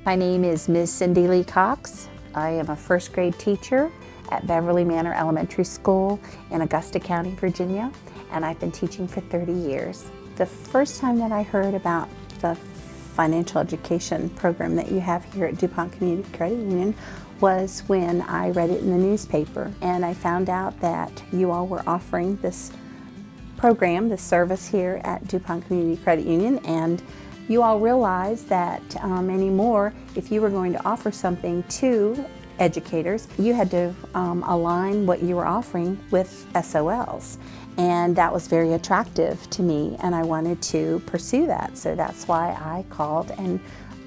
My name is Ms. Cindy Lee Cox. I am a first grade teacher at Beverly Manor Elementary School in Augusta County, Virginia, and I've been teaching for 30 years. The first time that I heard about the financial education program that you have here at DuPont Community Credit Union was when I read it in the newspaper, and I found out that you all were offering this program, this service here at DuPont Community Credit Union, and you all realized that anymore, if you were going to offer something to educators, you had to align what you were offering with SOLs. And that was very attractive to me, and I wanted to pursue that. So that's why I called and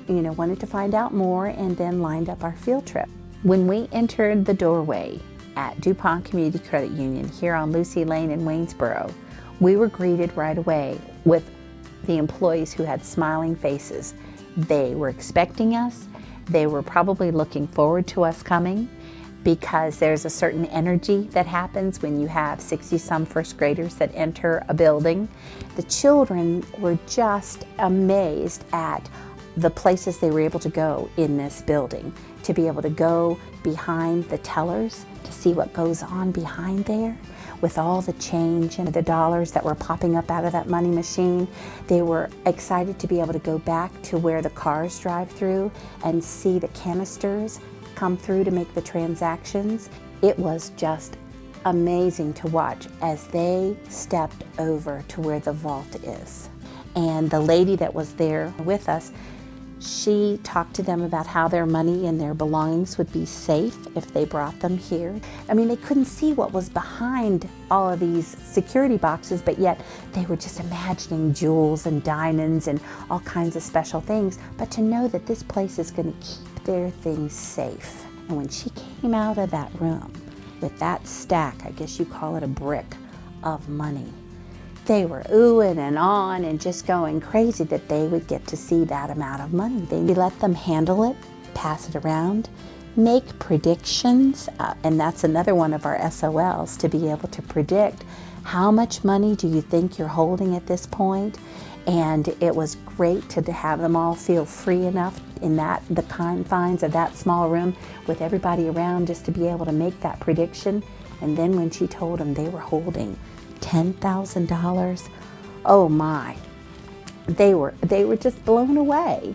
wanted to find out more, and then lined up our field trip. When we entered the doorway at DuPont Community Credit Union here on Lucy Lane in Waynesboro, we were greeted right away with the employees who had smiling faces. They were expecting us. They were probably looking forward to us coming, because there's a certain energy that happens when you have 60-some first graders that enter a building. The children were just amazed at the places they were able to go in this building, to be able to go behind the tellers to see what goes on behind there with all the change and the dollars that were popping up out of that money machine. They were excited to be able to go back to where the cars drive through and see the canisters come through to make the transactions. It was just amazing to watch as they stepped over to where the vault is. And the lady that was there with us, she talked to them about how their money and their belongings would be safe if they brought them here. I mean, they couldn't see what was behind all of these security boxes, but yet they were just imagining jewels and diamonds and all kinds of special things. But to know that this place is going to keep their things safe. And when she came out of that room with that stack, I guess you call it a brick, of money, they were oohing and on and just going crazy that they would get to see that amount of money. They let them handle it, pass it around, make predictions, and that's another one of our SOLs, to be able to predict how much money do you think you're holding at this point. And it was great to have them all feel free enough in the confines of that small room with everybody around, just to be able to make that prediction. And then when she told them they were holding $10,000, oh my, they were just blown away.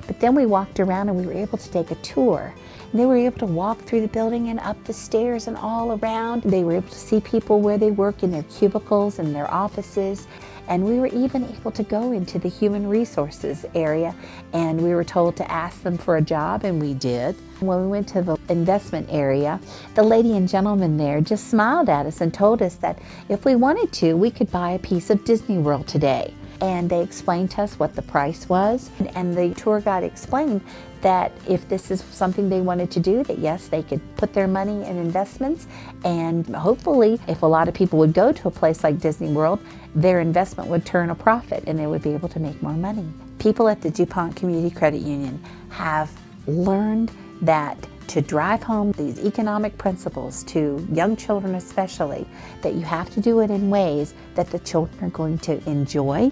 But then we walked around and we were able to take a tour. And they were able to walk through the building and up the stairs and all around. They were able to see people where they work in their cubicles and their offices. And we were even able to go into the human resources area, and we were told to ask them for a job, and we did. When we went to the investment area, the lady and gentleman there just smiled at us and told us that if we wanted to, we could buy a piece of Disney World today. And they explained to us what the price was, and the tour guide explained that if this is something they wanted to do, that yes, they could put their money in investments, and hopefully if a lot of people would go to a place like Disney World, their investment would turn a profit and they would be able to make more money. People at the DuPont Community Credit Union have learned that to drive home these economic principles to young children especially, that you have to do it in ways that the children are going to enjoy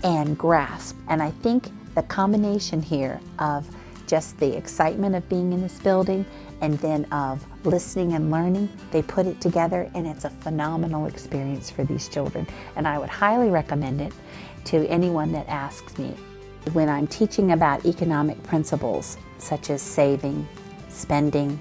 and grasp. And I think the combination here of just the excitement of being in this building and then of listening and learning, they put it together, and it's a phenomenal experience for these children. And I would highly recommend it to anyone that asks me. When I'm teaching about economic principles such as saving, spending,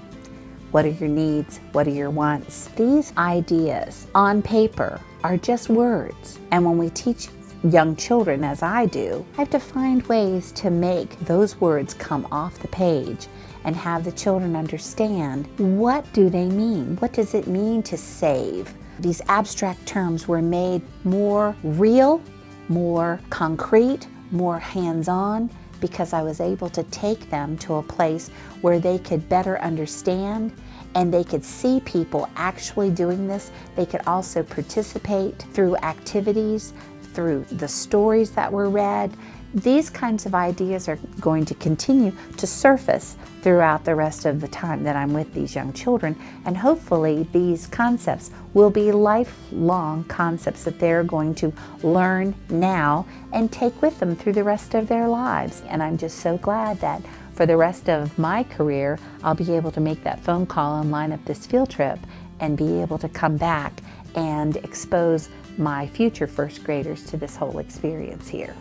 what are your needs, what are your wants, these ideas on paper are just words. And when we teach young children, as I do, I have to find ways to make those words come off the page and have the children understand, what do they mean? What does it mean to save? These abstract terms were made more real, more concrete, more hands-on, because I was able to take them to a place where they could better understand, and they could see people actually doing this. They could also participate through activities, through the stories that were read. These kinds of ideas are going to continue to surface throughout the rest of the time that I'm with these young children, and hopefully these concepts will be lifelong concepts that they're going to learn now and take with them through the rest of their lives. And I'm just so glad that for the rest of my career, I'll be able to make that phone call and line up this field trip and be able to come back and expose my future first graders to this whole experience here.